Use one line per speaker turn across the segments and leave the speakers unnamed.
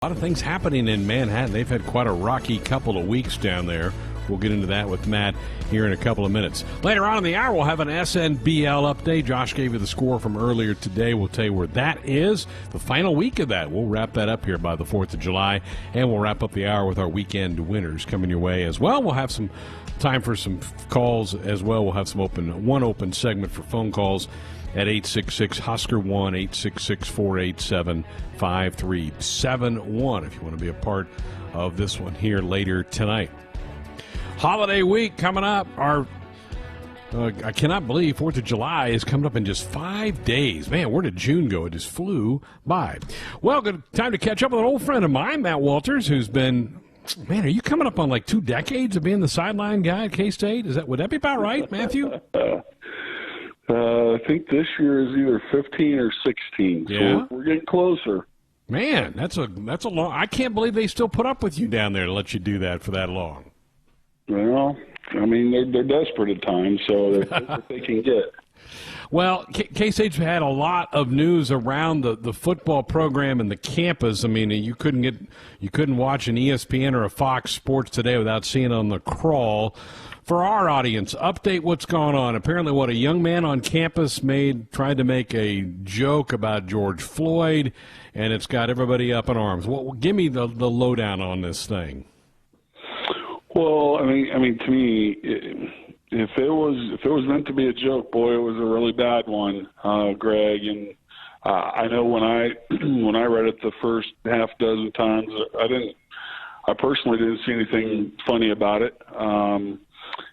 A lot of things happening in Manhattan. They've had quite a rocky couple of weeks down there. We'll get into that with Matt here in a couple of minutes. Later on in the hour, we'll have an SNBL update. Josh gave you the score from earlier today. We'll tell you where that is. The final week of that. We'll wrap that up here by the 4th of July, and we'll wrap up the hour with our weekend winners coming your way as well. We'll have some time for some calls as well. We'll have some one open segment for phone calls at 866-HUSKER-1, 866-487-5371 if you want to be a part of this one here later tonight. Holiday week coming up. I cannot believe 4th of July is coming up in just 5 days. Man, where did June go? It just flew by. Well, good time to catch up with an old friend of mine, Matt Walters, who's been... Man, are you coming up on like 2 decades of being the sideline guy at K-State? Would that be about right, Matthew?
I think this year is either 15 or 16.
Yeah?
So we're getting closer.
Man, that's a long. I can't believe they still put up with you down there to let you do that for that long.
Well, I mean, they're desperate at times, so that's what they can get.
Well, K-State's had a lot of news around the football program and the campus. I mean, you couldn't watch an ESPN or a Fox Sports today without seeing on the crawl. For our audience, update what's going on. Apparently, a young man on campus tried to make a joke about George Floyd, and it's got everybody up in arms. Well, give me the lowdown on this thing.
Well, I mean, to me, if it was meant to be a joke, boy, it was a really bad one, Greg. And I know when I read it the first half dozen times, I personally didn't see anything funny about it.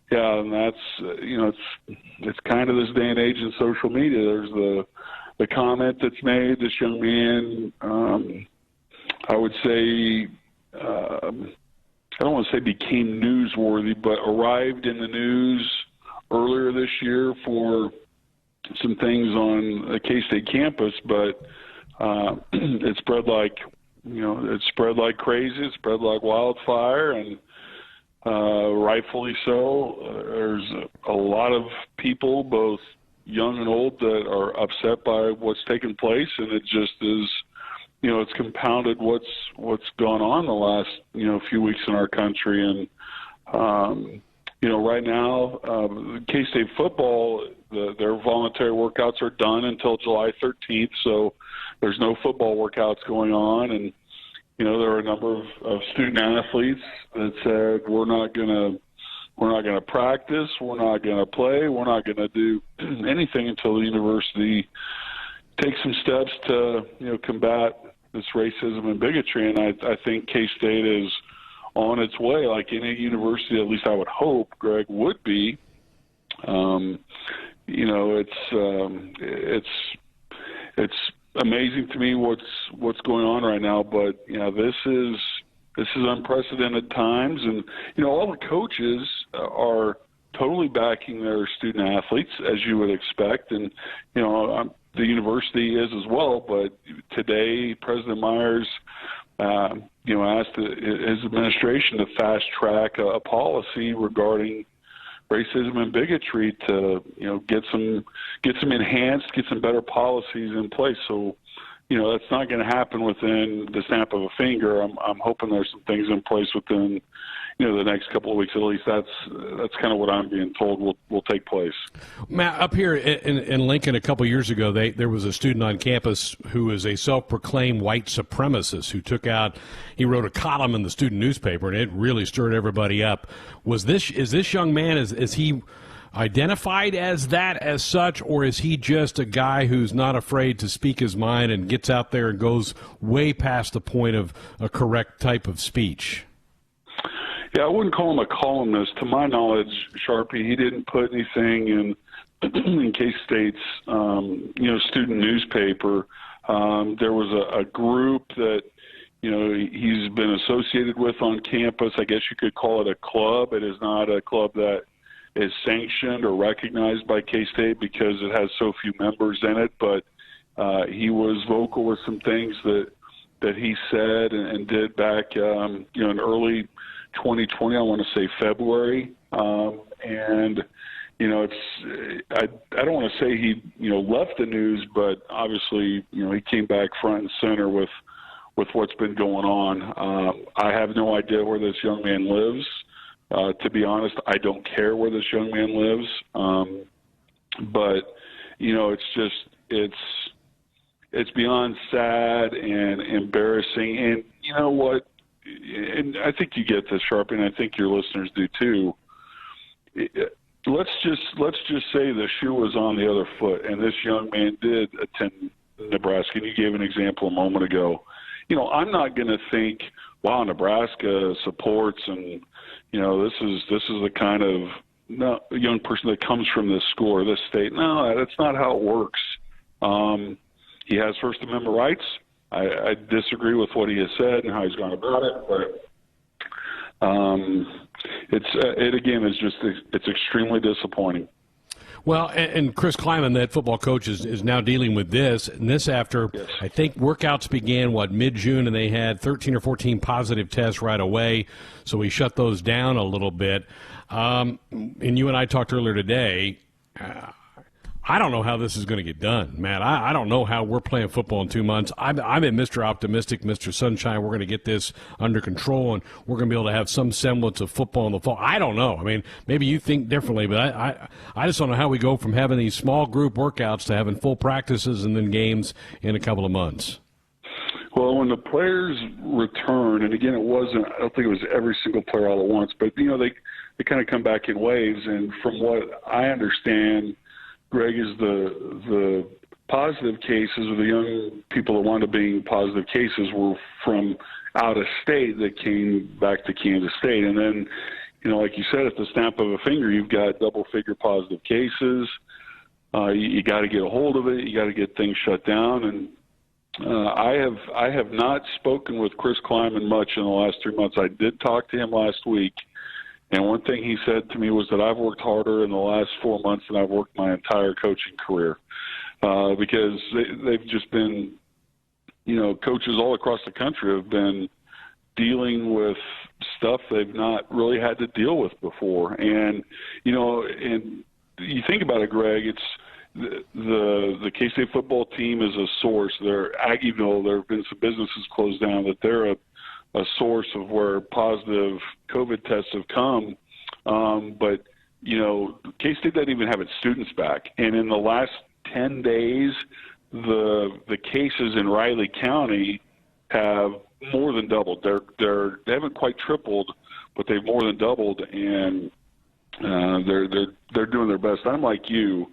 Yeah, and that's it's kind of this day and age in social media. There's the comment that's made. This young man, I would say, I don't want to say became newsworthy, but arrived in the news earlier this year for some things on the K-State campus. But it spread like crazy. It spread like wildfire, and rightfully so. There's a lot of people, both young and old, that are upset by what's taken place, and it just is, it's compounded what's gone on the last, few weeks in our country. And, right now, K-State football, their voluntary workouts are done until July 13th, so there's no football workouts going on. And, there are a number of student athletes that said, we're not gonna practice, we're not gonna play, we're not gonna do anything until the university takes some steps to combat this racism and bigotry. And I think K-State is on its way, like any university, at least I would hope, Greg, would be. It's amazing to me what's going on right now, but this is unprecedented times, and all the coaches are totally backing their student athletes, as you would expect, and the university is as well. But today, President Myers, asked his administration to fast track a policy regarding racism and bigotry to, get some better policies in place. So, that's not going to happen within the snap of a finger. I'm hoping there's some things in place within, the next couple of weeks. At least that's kind of what I'm being told will take place.
Matt, up here in Lincoln a couple of years ago, there was a student on campus who is a self-proclaimed white supremacist who he wrote a column in the student newspaper, and it really stirred everybody up. Is this young man, is he identified as that as such, or is he just a guy who's not afraid to speak his mind and gets out there and goes way past the point of a correct type of speech?
Yeah, I wouldn't call him a columnist. To my knowledge, Sharpie, he didn't put anything in K-State's, student newspaper. There was a group that, he's been associated with on campus. I guess you could call it a club. It is not a club that is sanctioned or recognized by K-State because it has so few members in it. But he was vocal with some things that he said and did back, in early 2020, I want to say February. And, I don't want to say he, left the news, but obviously, he came back front and center with with what's been going on. I have no idea where this young man lives. To be honest, I don't care where this young man lives. But, it's beyond sad and embarrassing. And you know what? And I think you get this, Sharp, and I think your listeners do too. Let's just say the shoe was on the other foot, and this young man did attend Nebraska. And you gave an example a moment ago. I'm not going to think, wow, Nebraska supports, and this is the kind of young person that comes from this school or this state. No, that's not how it works. He has First Amendment rights. I disagree with what he has said and how he's gone about it, but it's extremely disappointing.
Well, and Chris Kleiman, that football coach, is now dealing with this. And this after, yes. I think workouts began, mid-June, and they had 13 or 14 positive tests right away. So we shut those down a little bit. And you and I talked earlier today. I don't know how this is going to get done, Matt. I don't know how we're playing football in 2 months. I'm in Mr. Optimistic, Mr. Sunshine. We're going to get this under control, and we're going to be able to have some semblance of football in the fall. I don't know. I mean, maybe you think differently, but I just don't know how we go from having these small group workouts to having full practices and then games in a couple of months.
Well, when the players return, and again, I don't think it was every single player all at once, but, they kind of come back in waves. And from what I understand, Greg, is the positive cases, or the young people that wound up being positive cases, were from out of state that came back to Kansas State. And then, like you said, at the snap of a finger, you've got double-figure positive cases. You got to get a hold of it. You got to get things shut down. And I have not spoken with Chris Kleiman much in the last 3 months. I did talk to him last week. And one thing he said to me was that I've worked harder in the last 4 months than I've worked my entire coaching career, because they've just been, coaches all across the country have been dealing with stuff they've not really had to deal with before. And, and you think about it, Greg, it's the K-State football team is a source. They're Aggieville. There have been some businesses closed down, that they're a source of where positive COVID tests have come. But, K-State doesn't even have its students back. And in the last 10 days, the cases in Riley County have more than doubled. They haven't quite tripled, but they've more than doubled, and they're doing their best. I'm like you.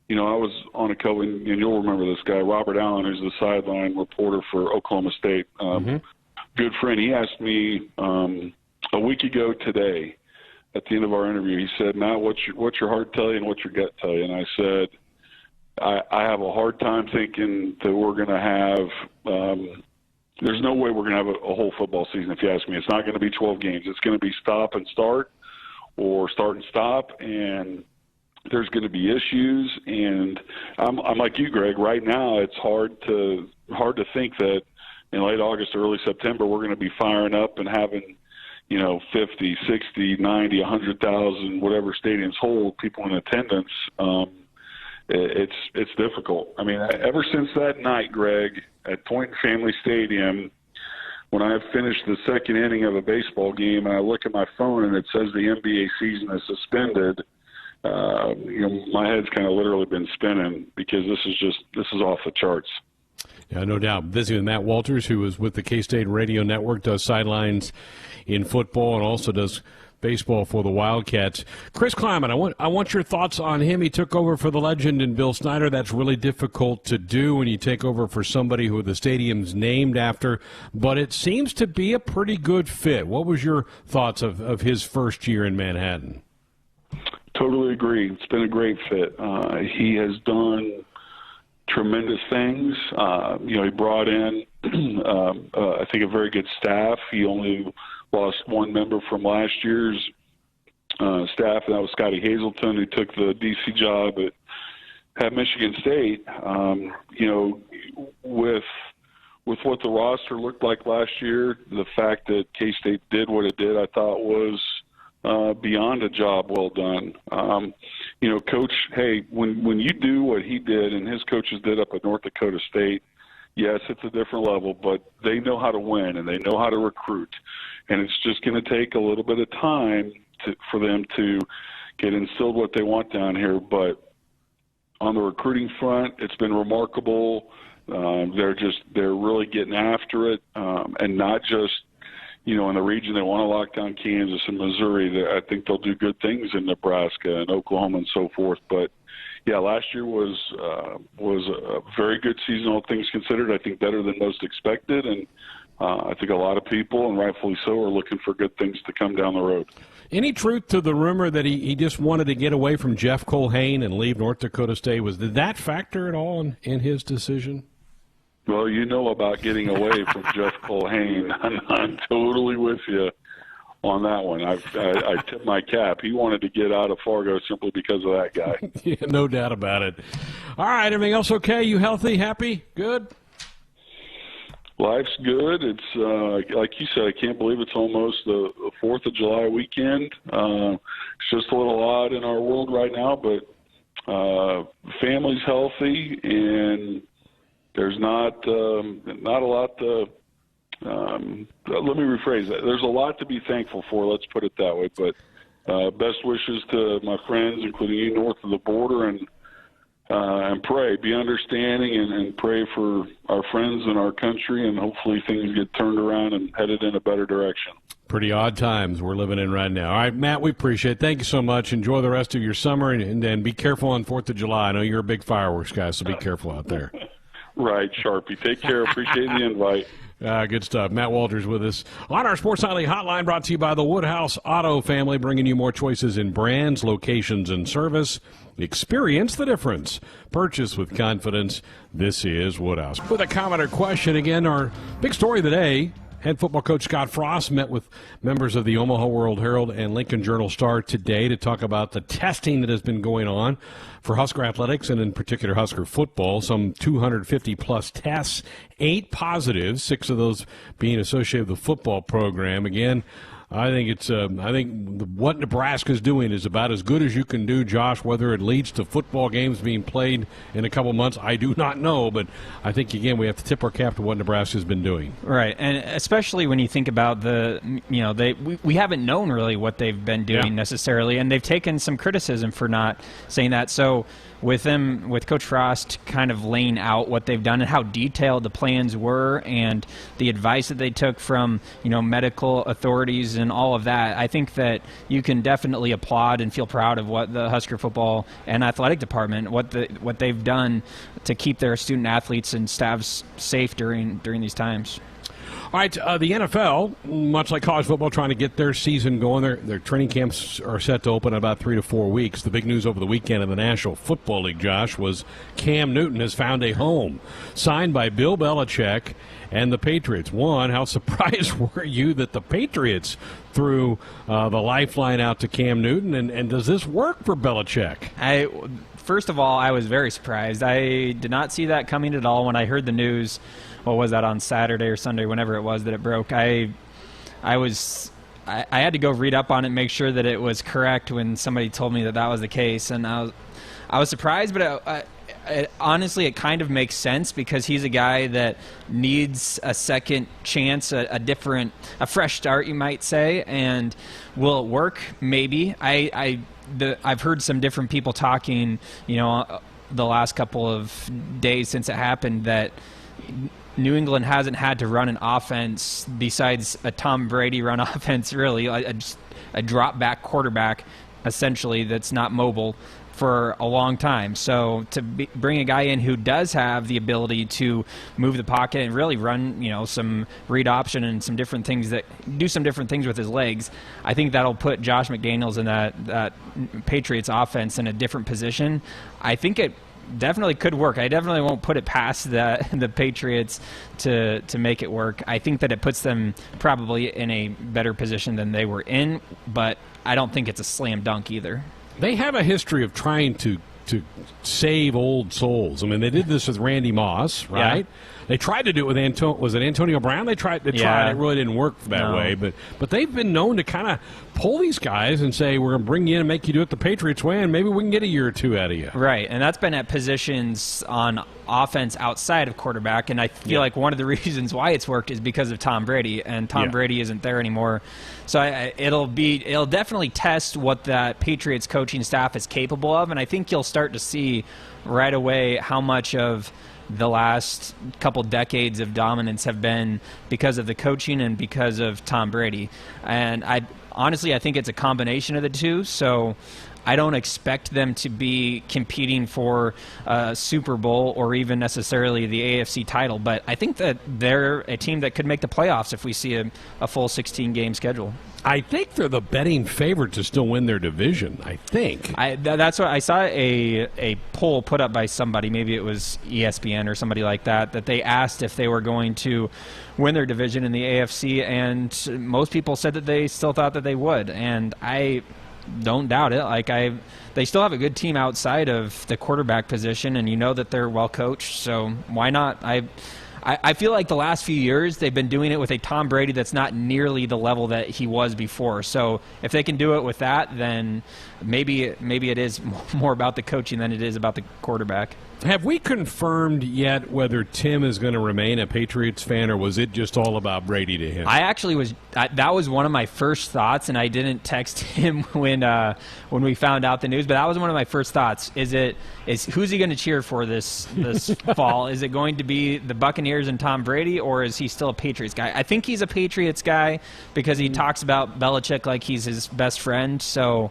I was on a coach, and you'll remember this guy, Robert Allen, who's the sideline reporter for Oklahoma State. Good friend. He asked me a week ago today, at the end of our interview, he said, Matt, what's your heart tell you and what's your gut tell you? And I said, I have a hard time thinking that we're going to have there's no way we're going to have a whole football season, if you ask me. It's not going to be 12 games. It's going to be stop and start, or start and stop, and there's going to be issues. And I'm like you, Greg. Right now, it's hard to think that in late August, early September, we're going to be firing up and having, 50, 60, 90, 100,000, whatever stadiums hold, people in attendance. It's difficult. I mean, ever since that night, Greg, at Point Family Stadium, when I finished the second inning of a baseball game and I look at my phone and it says the NBA season is suspended, my head's kind of literally been spinning, because this is off the charts.
Yeah, no doubt. Visiting with Matt Walters, who is with the K-State Radio Network, does sidelines in football and also does baseball for the Wildcats. Chris Kleiman, I want your thoughts on him. He took over for the legend in Bill Snyder. That's really difficult to do when you take over for somebody who the stadium's named after, but it seems to be a pretty good fit. What was your thoughts of his first year in Manhattan?
Totally agree. It's been a great fit. He has done tremendous things. He brought in, I think, a very good staff. He only lost one member from last year's staff, and that was Scotty Hazelton, who took the DC job at Michigan State. With what the roster looked like last year, the fact that K-State did what it did, I thought was beyond a job well done. Coach, hey, when you do what he did and his coaches did up at North Dakota State, Yes, it's a different level, but they know how to win and they know how to recruit. And it's just going to take a little bit of time for them to get instilled what they want down here. But on the recruiting front, it's been remarkable. They're really getting after it, and not just, in the region. They want to lock down Kansas and Missouri. I think they'll do good things in Nebraska and Oklahoma and so forth. But yeah, last year was a very good season, all things considered. I think better than most expected, and I think a lot of people, and rightfully so, are looking for good things to come down the road.
Any truth to the rumor that he just wanted to get away from Jeff Colhane and leave North Dakota State? Did that factor at all in his decision?
Well, about getting away from Jeff Colhane. I'm totally with you on that one. I tip my cap. He wanted to get out of Fargo simply because of that guy.
Yeah, no doubt about it. All right, everything else okay? You healthy, happy, good?
Life's good. It's like you said, I can't believe it's almost the 4th of July weekend. It's just a little odd in our world right now, but family's healthy, and there's not a lot to let me rephrase that. There's a lot to be thankful for, let's put it that way. But best wishes to my friends, including you north of the border, and pray, be understanding, and pray for our friends and our country, and hopefully things get turned around and headed in a better direction.
Pretty odd times we're living in right now. All right, Matt, we appreciate it. Thank you so much. Enjoy the rest of your summer, and be careful on 4th of July. I know you're a big fireworks guy, so be careful out there.
Right, Sharpie. Take care. Appreciate the invite.
Good stuff. Matt Walters with us on our Sports Nightly Hotline, brought to you by the Woodhouse Auto family, bringing you more choices in brands, locations, and service. Experience the difference. Purchase with confidence. This is Woodhouse. With a comment or question, again, our big story of the day. Head football coach Scott Frost met with members of the Omaha World Herald and Lincoln Journal-Star today to talk about the testing that has been going on for Husker athletics, and in particular Husker football. Some 250-plus tests, 8 positives, 6 of those being associated with the football program. Again, I think what Nebraska's doing is about as good as you can do, Josh. Whether it leads to football games being played in a couple months, I do not know. But I think, again, we have to tip our cap to what Nebraska's been doing.
Right, and especially when you think about we haven't known really what they've been doing necessarily, and they've taken some criticism for not saying that. So with Coach Frost kind of laying out what they've done and how detailed the plans were and the advice that they took from, medical authorities and all of that, I think that you can definitely applaud and feel proud of what the Husker football and athletic department, what they've done to keep their student athletes and staffs safe during these times.
All right, the NFL, much like college football, trying to get their season going. Their training camps are set to open in about 3 to 4 weeks. The big news over the weekend in the National Football League, Josh, was Cam Newton has found a home, signed by Bill Belichick and the Patriots. One, how surprised were you that the Patriots threw the lifeline out to Cam Newton, and does this work for Belichick?
First of all, I was very surprised. I did not see that coming at all when I heard the news. What was that, on Saturday or Sunday, whenever it was that it broke? I had to go read up on it and make sure that it was correct when somebody told me that was the case, and I was surprised, but honestly, it kind of makes sense because he's a guy that needs a second chance, a fresh start, you might say. And will it work? Maybe. I've heard some different people talking, the last couple of days since it happened, that New England hasn't had to run an offense besides a Tom Brady run offense, really, a drop-back quarterback, essentially, that's not mobile for a long time. So to bring a guy in who does have the ability to move the pocket and really run, some read option and some different things with his legs, I think that'll put Josh McDaniels in that Patriots offense in a different position. I think it definitely could work. I definitely won't put it past the Patriots to make it work. I think that it puts them probably in a better position than they were in, but I don't think it's a slam dunk either.
They have a history of trying to save old souls. I mean, they did this with Randy Moss, right? They tried to do it with was it Antonio Brown? They tried. It really didn't work that way. But they've been known to kind of pull these guys and say, we're going to bring you in and make you do it the Patriots way, and maybe we can get a year or two out of you.
Right, and that's been at positions on offense outside of quarterback, and I feel like one of the reasons why it's worked is because of Tom Brady, and Tom Brady isn't there anymore. So it'll definitely test what that Patriots coaching staff is capable of, and I think you'll start to see right away how much of the last couple decades of dominance have been because of the coaching and because of Tom Brady. And honestly, I think it's a combination of the two. So I don't expect them to be competing for a Super Bowl or even necessarily the AFC title, but I think that they're a team that could make the playoffs if we see a full 16-game schedule.
I think they're the betting favorite to still win their division, I think.
That's what I saw a poll put up by somebody, maybe it was ESPN or somebody like that they asked if they were going to win their division in the AFC, and most people said that they still thought that they would, and I don't doubt it. They still have a good team outside of the quarterback position, and you know that they're well coached, so why not? I feel like the last few years they've been doing it with a Tom Brady that's not nearly the level that he was before. So if they can do it with that, then maybe it is more about the coaching than it is about the quarterback.
Have we confirmed yet whether Tim is going to remain a Patriots fan, or was it just all about Brady to him?
I actually was. That was one of my first thoughts, and I didn't text him when we found out the news. But that was one of my first thoughts. Is who's he going to cheer for this fall? Is it going to be the Buccaneers and Tom Brady, or is he still a Patriots guy? I think he's a Patriots guy because he talks about Belichick like he's his best friend. So,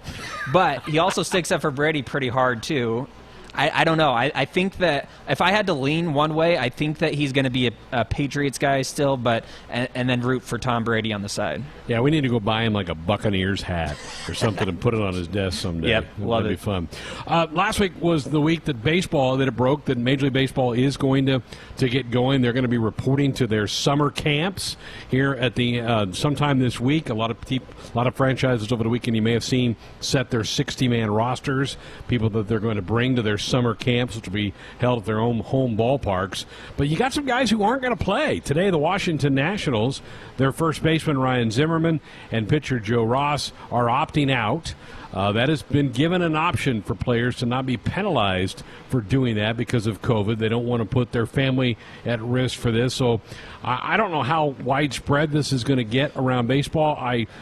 but he also sticks up for Brady pretty hard too. I don't know. I think that if I had to lean one way, I think that he's going to be a Patriots guy still, but and then root for Tom Brady on the side.
Yeah, we need to go buy him like a Buccaneers hat or something and put it on his desk someday.
Yep, love
That'd
it.
be fun. Last week was the week that it broke that Major League Baseball is going to get going. They're going to be reporting to their summer camps here at the sometime this week. A lot of franchises over the weekend you may have seen set their 60-man rosters, people that they're going to bring to their summer camps, which will be held at their own home ballparks. But you got some guys who aren't going to play. Today, the Washington Nationals, their first baseman Ryan Zimmerman and pitcher Joe Ross are opting out. That has been given an option for players to not be penalized for doing that because of COVID. They don't want to put their family at risk for this. So I don't know how widespread this is going to get around baseball.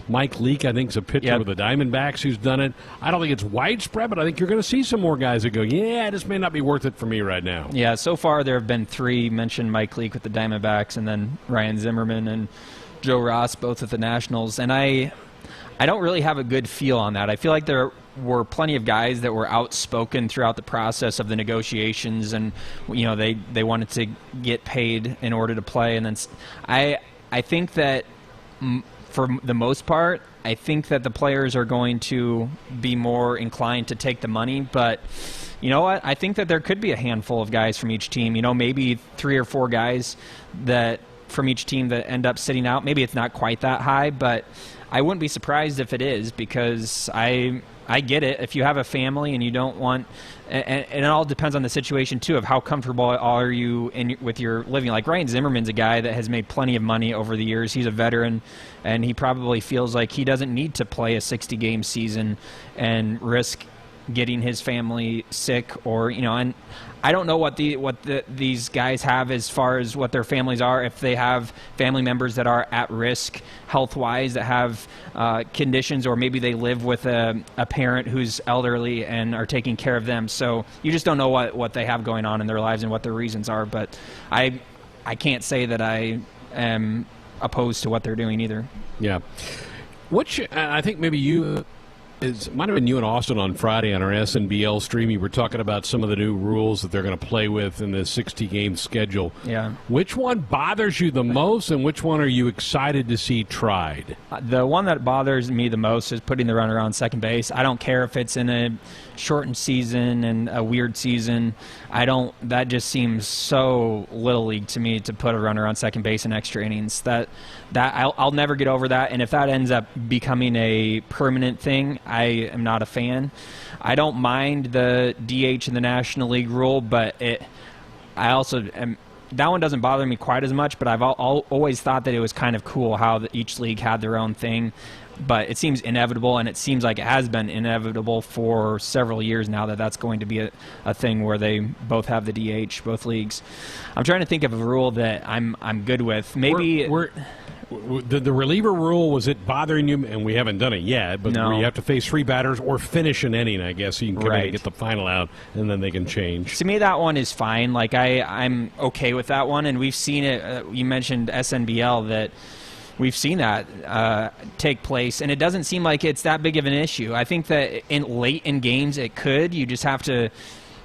Mike Leake, I think, is a pitcher with the Diamondbacks who's done it. I don't think it's widespread, but I think you're going to see some more guys that go, yeah, this may not be worth it for me right now.
Yeah, so far there have been three. Mentioned Mike Leake with the Diamondbacks, and then Ryan Zimmerman and Joe Ross, both with the Nationals. And I don't really have a good feel on that. I feel like there were plenty of guys that were outspoken throughout the process of the negotiations, and they wanted to get paid in order to play. And then I think that for the most part, I think that the players are going to be more inclined to take the money. But you know what? I think that there could be a handful of guys from each team. Maybe 3 or 4 guys that from each team that end up sitting out. Maybe it's not quite that high, but I wouldn't be surprised if it is, because I get it. If you have a family and you don't want, and it all depends on the situation too, of how comfortable are you with your living. Like Ryan Zimmerman's a guy that has made plenty of money over the years. He's a veteran, and he probably feels like he doesn't need to play a 60-game season and risk getting his family sick, or and I don't know what these guys have as far as what their families are, if they have family members that are at risk health-wise, that have conditions, or maybe they live with a parent who's elderly and are taking care of them. So you just don't know what they have going on in their lives and what their reasons are. But I can't say that I am opposed to what they're doing either.
Yeah. I think maybe you... It might have been you and Austin on Friday on our SNBL stream. You were talking about some of the new rules that they're going to play with in this 60-game schedule.
Yeah.
Which one bothers you the most, and which one are you excited to see tried?
The one that bothers me the most is putting the runner on second base. I don't care if it's in a shortened season and a weird season. That just seems so little league to me, to put a runner on second base in extra innings. That I'll never get over that. And if that ends up becoming a permanent thing, I am not a fan. I don't mind the DH in the National League rule, but I also am that one doesn't bother me quite as much, but I've always thought that it was kind of cool how each league had their own thing. But it seems inevitable, and it seems like it has been inevitable for several years now that that's going to be a thing where they both have the DH, both leagues. I'm trying to think of a rule that I'm good with. Maybe
the reliever rule, was it bothering you? And we haven't done it yet, but
no.
where you have to face 3 batters or finish an inning, I guess, so you can come in
Right.
and get the final out, and then they can change.
To me, that one is fine. Like I'm okay with that one, and we've seen it. You mentioned SNBL, that we've seen that take place, and it doesn't seem like it's that big of an issue. I think that late in games it could. You just have to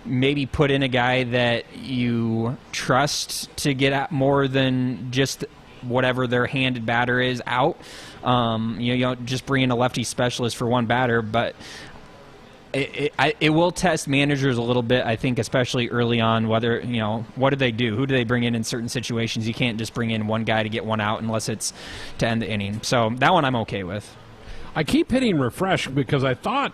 maybe put in a guy that you trust to get at more than just whatever their handed batter is out. You don't just bring in a lefty specialist for one batter, but it will test managers a little bit, I think, especially early on, whether, what do they do? Who do they bring in certain situations? You can't just bring in one guy to get one out unless it's to end the inning. So that one I'm okay with.
I keep hitting refresh because I thought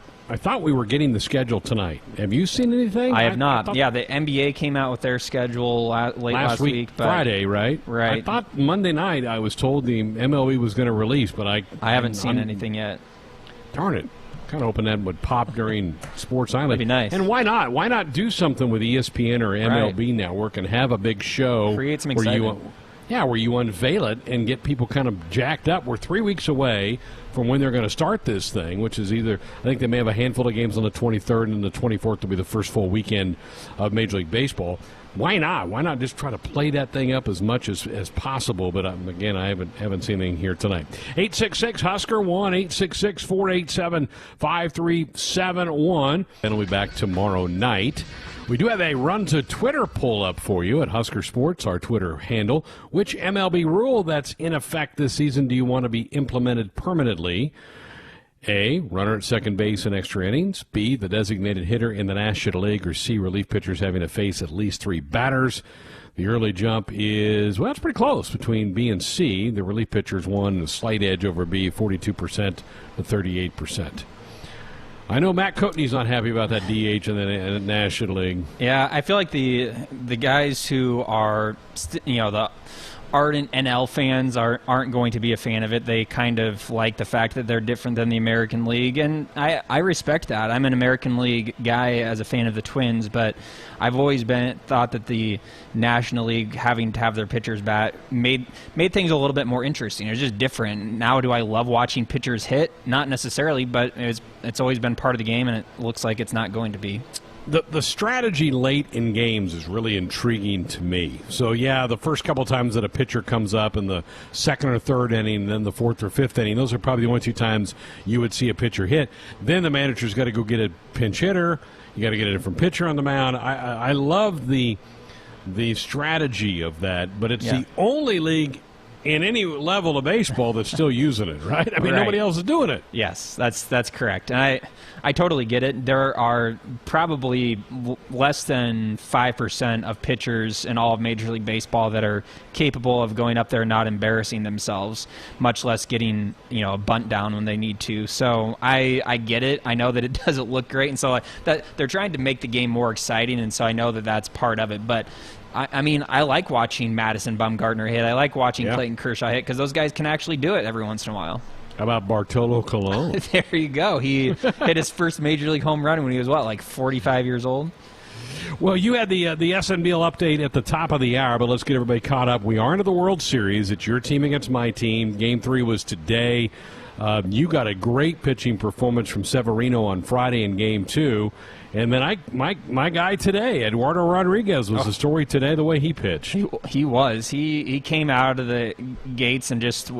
we were getting the schedule tonight. Have you seen anything?
I have not. The NBA came out with their schedule late last week. But
Friday, right?
Right.
I thought Monday night I was told the MLB was going to release, but I
haven't seen anything yet.
Darn it. Kind of hoping that would pop during Sports Island.
That'd be nice.
And why not? Why not do something with ESPN or MLB Network and have a big show?
Create some excitement.
Where you unveil it and get people kind of jacked up. We're 3 weeks away from when they're going to start this thing, which is I think they may have a handful of games on the 23rd, and the 24th will be the first full weekend of Major League Baseball. Why not? Why not just try to play that thing up as much as possible? But again, I haven't seen anything here tonight. 866-HUSKER, 1-866-487-5371. And we'll be back tomorrow night. We do have a Run to Twitter poll up for you at Husker Sports, our Twitter handle. Which MLB rule that's in effect this season do you want to be implemented permanently? A, runner at second base in extra innings. B, the designated hitter in the National League. Or C, relief pitchers having to face at least 3 batters. The early jump is, it's pretty close between B and C. The relief pitchers won a slight edge over B, 42% to 38%. I know Matt Coatney's not happy about that DH in the National League.
Yeah, I feel like the guys who are, the ardent NL fans aren't going to be a fan of it. They kind of like the fact that they're different than the American League, and I respect that. I'm an American League guy as a fan of the Twins, but I've always thought that the National League having to have their pitchers bat made things a little bit more interesting. It's just different. Now, do I love watching pitchers hit? Not necessarily, but it's always been part of the game, and it looks like it's not going to be.
The strategy late in games is really intriguing to me. So, the first couple times that a pitcher comes up in the second or third inning, then the fourth or fifth inning, those are probably the only 2 times you would see a pitcher hit. Then the manager's got to go get a pinch hitter. You got to get a different pitcher on the mound. I love the strategy of that, but it's the only league in any level of baseball that's still using it, right? I mean, nobody else is doing it.
Yes, that's correct. And I totally get it. There are probably less than 5% of pitchers in all of Major League Baseball that are capable of going up there and not embarrassing themselves, much less getting a bunt down when they need to. So I get it. I know that it doesn't look great, and so that they're trying to make the game more exciting, and so I know that that's part of it. But I mean, I like watching Madison Bumgarner hit. I like watching Clayton Kershaw hit because those guys can actually do it every once in a while.
How about Bartolo Colon?
There you go. He hit his first Major League home run when he was, 45 years old?
Well, you had the SNBL update at the top of the hour, but let's get everybody caught up. We are into the World Series. It's your team against my team. Game 3 was today. You got a great pitching performance from Severino on Friday in Game 2. And then my guy today, Eduardo Rodriguez, was the story today, the way he pitched.
He was. He came out of the gates and just,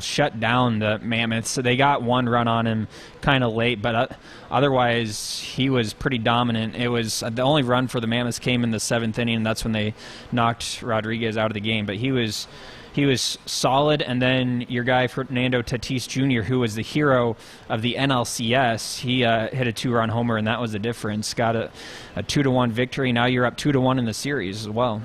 shut down the Mammoths. So they got 1 run on him kind of late, but otherwise he was pretty dominant. It was the only run for the Mammoths came in the 7th inning, and that's when they knocked Rodriguez out of the game. But he was solid, and then your guy Fernando Tatis Jr., who was the hero of the NLCS, he hit a 2-run homer, and that was the difference. Got a 2-1 victory. Now you're up 2-1 in the series as well.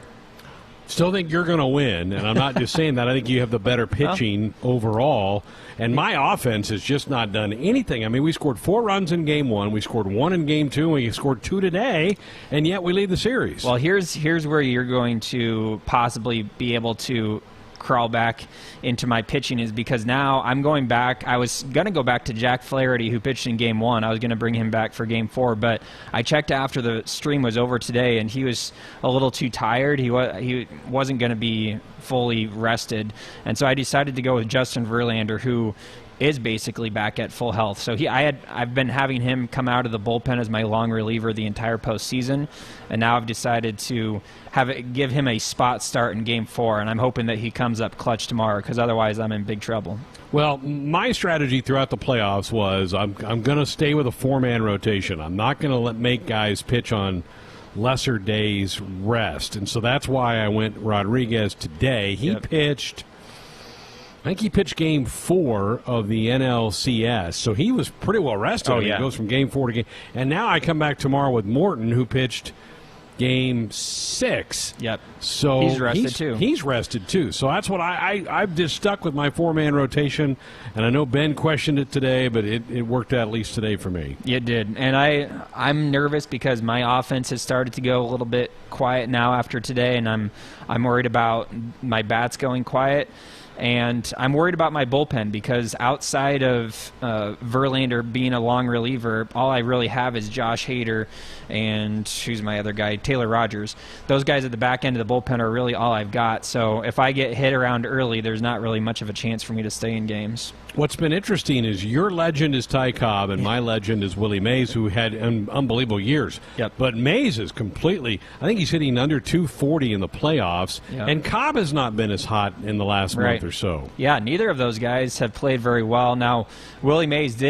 Still think you're going to win, and I'm not just saying that. I think you have the better pitching overall, and my offense has just not done anything. I mean, we scored 4 runs in Game 1, we scored 1 in Game 2, and we scored 2 today, and yet we lead the series.
Well, here's where you're going to possibly be able to crawl back into my pitching, is because now I'm going back. I was going to go back to Jack Flaherty, who pitched in Game 1. I was going to bring him back for Game 4, but I checked after the stream was over today, and he was a little too tired. He wasn't going to be fully rested, and so I decided to go with Justin Verlander, who is basically back at full health. So I've been having him come out of the bullpen as my long reliever the entire postseason, and now I've decided to give him a spot start in Game 4, and I'm hoping that he comes up clutch tomorrow, because otherwise I'm in big trouble.
Well, my strategy throughout the playoffs was I'm going to stay with a 4-man rotation. I'm not going to make guys pitch on lesser days rest, and so that's why I went Rodriguez today. He pitched... I think he pitched Game 4 of the NLCS, so he was pretty well rested. He goes from Game 4 to Game... And now I come back tomorrow with Morton, who pitched Game 6.
Yep.
So
he's rested too.
He's rested too. So that's what I've just stuck with my 4-man rotation, and I know Ben questioned it today, but it worked out at least today for me.
It did, and I'm nervous because my offense has started to go a little bit quiet now after today, and I'm worried about my bats going quiet. And I'm worried about my bullpen because outside of Verlander being a long reliever, all I really have is Josh Hader and who's my other guy, Taylor Rogers. Those guys at the back end of the bullpen are really all I've got. So if I get hit around early, there's not really much of a chance for me to stay in games.
What's been interesting is your legend is Ty Cobb and my legend is Willie Mays, who had unbelievable years.
Yep.
But Mays is completely, I think he's hitting under 240 in the playoffs, and Cobb has not been as hot in the last month or so.
Yeah, neither of those guys have played very well. Now, Willie Mays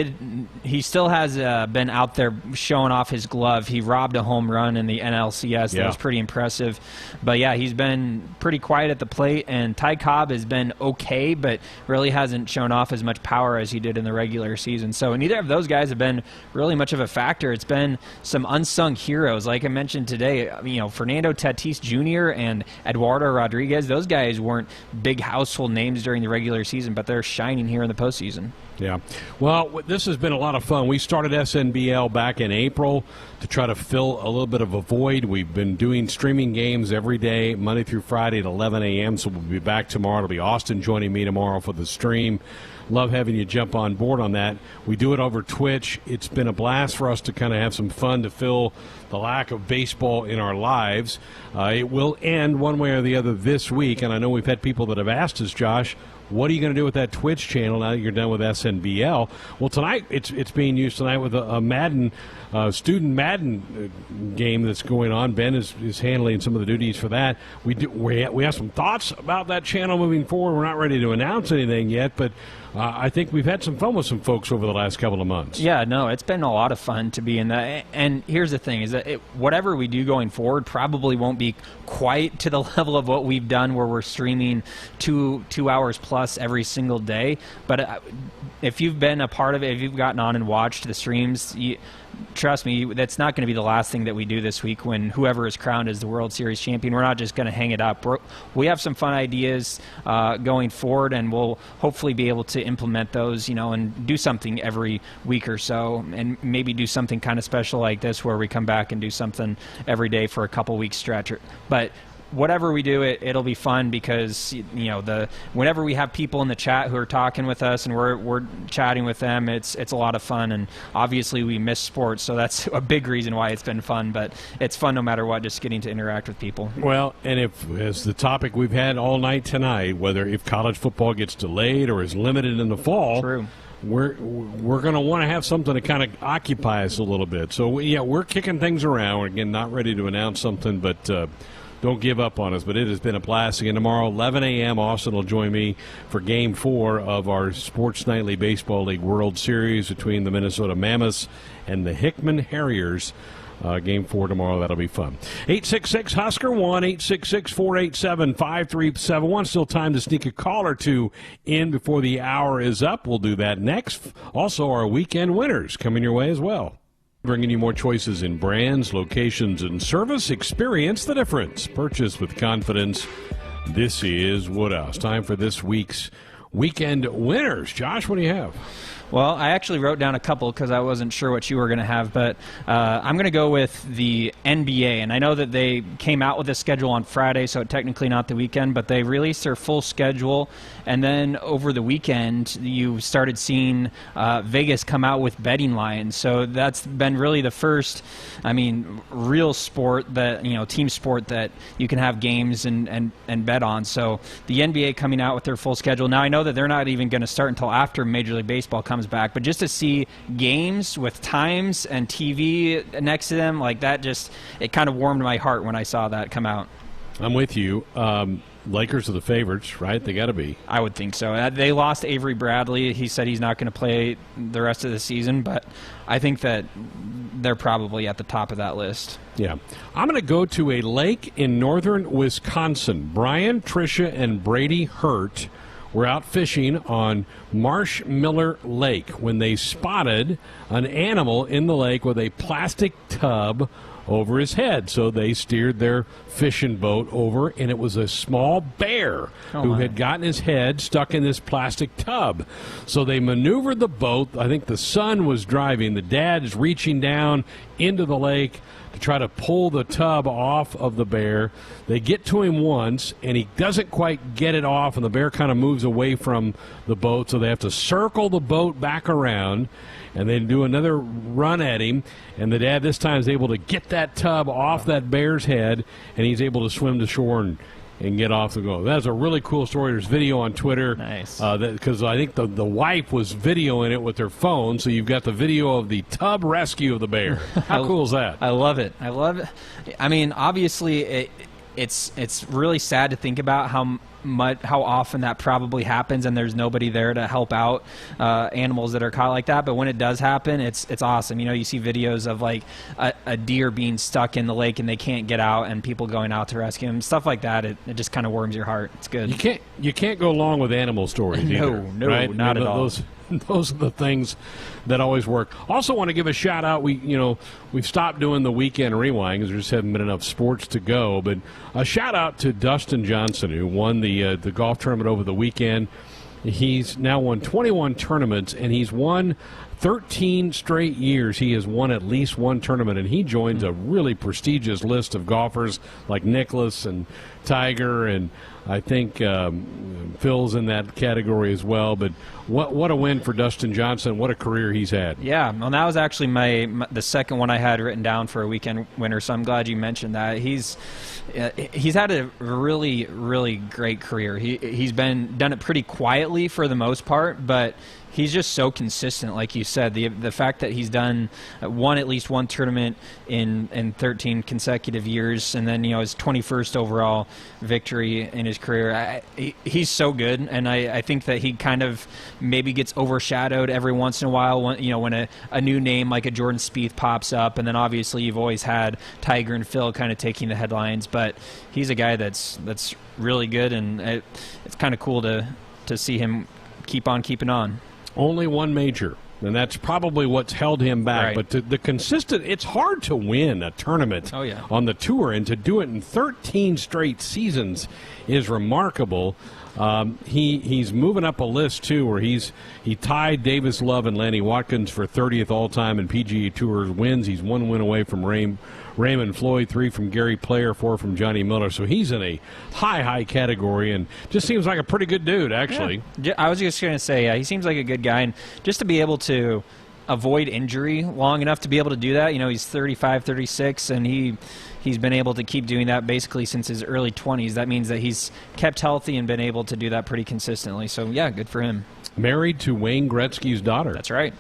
he still has been out there showing off his glove. He robbed a home run in the NLCS. That was pretty impressive. But yeah, he's been pretty quiet at the plate, and Ty Cobb has been okay, but really hasn't shown off as much power as he did in the regular season. So neither of those guys have been really much of a factor. It's been some unsung heroes. Like I mentioned today, Fernando Tatis Jr. and Eduardo Rodriguez, those guys weren't big household names during the regular season, but they're shining here in the postseason.
Yeah. Well, this has been a lot of fun. We started SNBL back in April to try to fill a little bit of a void. We've been doing streaming games every day, Monday through Friday at 11 a.m., so we'll be back tomorrow. It'll be Austin joining me tomorrow for the stream. Love having you jump on board on that. We do it over Twitch. It's been a blast for us to kind of have some fun to fill the lack of baseball in our lives. It will end one way or the other this week, and I know we've had people that have asked us, Josh, what are you going to do with that Twitch channel now that you're done with SNBL? Well, tonight it's being used tonight with a Madden student Madden game that's going on. Ben is handling some of the duties for that. We have some thoughts about that channel moving forward. We're not ready to announce anything yet, but I think we've had some fun with some folks over the last couple of months. Yeah,
no, it's been a lot of fun to be in that. And here's the thing, is that whatever we do going forward probably won't be quite to the level of what we've done where we're streaming two hours plus every single day. But if you've been a part of it, if you've gotten on and watched the streams, trust me, that's not going to be the last thing that we do this week when whoever is crowned as the World Series champion. We're not just going to hang it up. We have some fun ideas going forward, and we'll hopefully be able to implement those, and do something every week or so, and maybe do something kind of special like this where we come back and do something every day for a couple weeks stretch. But whatever we do, it'll be fun because whenever we have people in the chat who are talking with us and we're chatting with them, it's a lot of fun. And obviously we miss sports, so that's a big reason why it's been fun. But it's fun no matter what, just getting to interact with people.
Well, and as the topic we've had all night tonight, if college football gets delayed or is limited in the fall.
True.
We're going to want to have something to kind of occupy us a little bit. So yeah, we're kicking things around. We're, again, not ready to announce something, but don't give up on us. But it has been a blast. Again, tomorrow, 11 a.m., Austin will join me for Game 4 of our Sports Nightly Baseball League World Series between the Minnesota Mammoths and the Hickman Harriers. Game 4 tomorrow. That'll be fun. 866-HUSKER, 1-866-487-5371. Still time to sneak a call or two in before the hour is up. We'll do that next. Also, our weekend winners coming your way as well. Bringing you more choices in brands, locations, and service. Experience the difference. Purchase with confidence. This is Woodhouse. Time for this week's weekend winners. Josh, what do you have?
Well, I actually wrote down a couple because I wasn't sure what you were going to have, but I'm going to go with the NBA. And I know that they came out with a schedule on Friday, so technically not the weekend, but they released their full schedule. And then over the weekend, you started seeing Vegas come out with betting lines. So that's been really the first, real sport that, team sport that you can have games and bet on. So the NBA coming out with their full schedule. Now, I know that they're not even going to start until after Major League Baseball comes back, but just to see games with times and TV next to them like that, it kind of warmed my heart when I saw that come out.
I'm with you. Lakers are the favorites, right? They got to be.
I would think so. They lost Avery Bradley. He said he's not going to play the rest of the season, but I think that they're probably at the top of that list.
Yeah. I'm going to go to a lake in northern Wisconsin. Brian, Tricia, and Brady Hurt were out fishing on Marsh Miller Lake when they spotted an animal in the lake with a plastic tub over his head. So they steered their fishing boat over, and it was a small bear who had gotten his head stuck in this plastic tub. So they maneuvered the boat. I think the son was driving. The dad is reaching down into the lake to try to pull the tub off of the bear. They get to him once, and he doesn't quite get it off, and the bear kind of moves away from the boat, so they have to circle the boat back around and then do another run at him, and the dad this time is able to get that tub off that bear's head, and he's able to swim to shore and get off the go. That's a really cool story. There's video on Twitter.
Nice.
Because I think the wife was videoing it with her phone, so you've got the video of the tub rescue of the bear. How cool is that?
I love it. Obviously, it's really sad to think about how often that probably happens, and there's nobody there to help out animals that are caught like that. But when it does happen, it's awesome. You see videos of like a deer being stuck in the lake and they can't get out, and people going out to rescue them. Stuff like that. It just kind of warms your heart. It's good.
You can't go along with animal stories either.
No,
right?
Not at all.
Those are the things that always work. Also want to give a shout out. We've stopped doing the weekend rewind because there just haven't been enough sports to go. But a shout out to Dustin Johnson, who won the golf tournament over the weekend. He's now won 21 tournaments, and he's won 13 straight years. He has won at least one tournament, and he joins a really prestigious list of golfers like Nicklaus and Tiger, and I think Phil's in that category as well. But what a win for Dustin Johnson. What a career he's had.
Yeah, well, that was actually the second one I had written down for a weekend winner, so I'm glad you mentioned that. He's had a really, really great career. He's done it pretty quietly for the most part, but he's just so consistent, like you said. The fact that he's won at least one tournament in 13 consecutive years, and then his 21st overall victory in his career. He's so good, and I think that he kind of maybe gets overshadowed every once in a while when a new name like a Jordan Spieth pops up, and then obviously you've always had Tiger and Phil kind of taking the headlines, but he's a guy that's really good, and it's kind of cool to see him keep on keeping on.
Only one major, and that's probably what's held him back.
Right.
But the consistent, it's hard to win a tournament on the tour, and to do it in 13 straight seasons is remarkable. He's moving up a list, too, where he tied Davis Love and Lanny Watkins for 30th all-time in PGA Tour wins. He's one win away from Raymond Floyd, 3 from Gary Player, 4 from Johnny Miller. So he's in a high category, and just seems like a pretty good dude, actually.
Yeah. I was just going to say, he seems like a good guy, and just to be able to avoid injury long enough to be able to do that, he's 35, 36, and he's been able to keep doing that basically since his early 20s. That means that he's kept healthy and been able to do that pretty consistently. So, yeah, good for him.
Married to Wayne Gretzky's daughter.
That's right.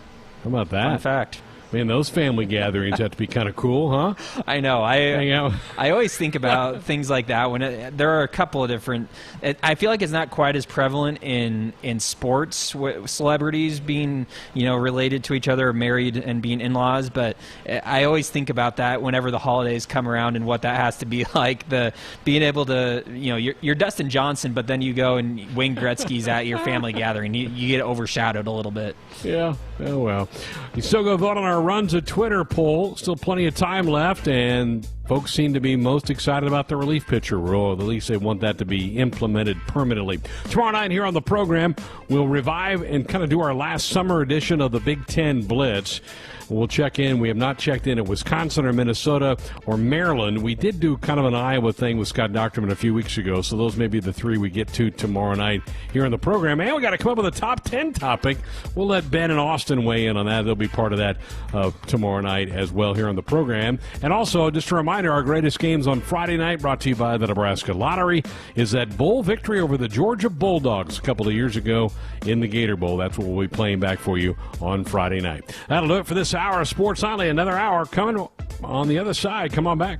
How about that?
Fun fact.
Man, those family gatherings have to be kind of cool, huh?
I know.
Hang out.
I always think about things like that when there are a couple of different. I feel like it's not quite as prevalent in sports, celebrities being related to each other, or married and being in-laws. But I always think about that whenever the holidays come around and what that has to be like. The being able to you're Dustin Johnson, but then you go and Wayne Gretzky's at your family gathering. You get overshadowed a little bit.
Yeah. Oh well. You still go vote on our runs a Twitter poll. Still plenty of time left, and folks seem to be most excited about the relief pitcher rule. At least they want that to be implemented permanently. Tomorrow night here on the program, we'll revive and kind of do our last summer edition of the Big Ten Blitz. We'll check in. We have not checked in at Wisconsin or Minnesota or Maryland. We did do kind of an Iowa thing with Scott Docterman a few weeks ago, so those may be the three we get to tomorrow night here on the program. And we got to come up with a top 10 topic. We'll let Ben and Austin weigh in on that. They'll be part of that tomorrow night as well here on the program. And also, just a reminder, our greatest games on Friday night, brought to you by the Nebraska Lottery, is that bowl victory over the Georgia Bulldogs a couple of years ago in the Gator Bowl. That's what we'll be playing back for you on Friday night. That'll do it for this hour of Sports Nightly. Another hour coming on the other side. Come on back.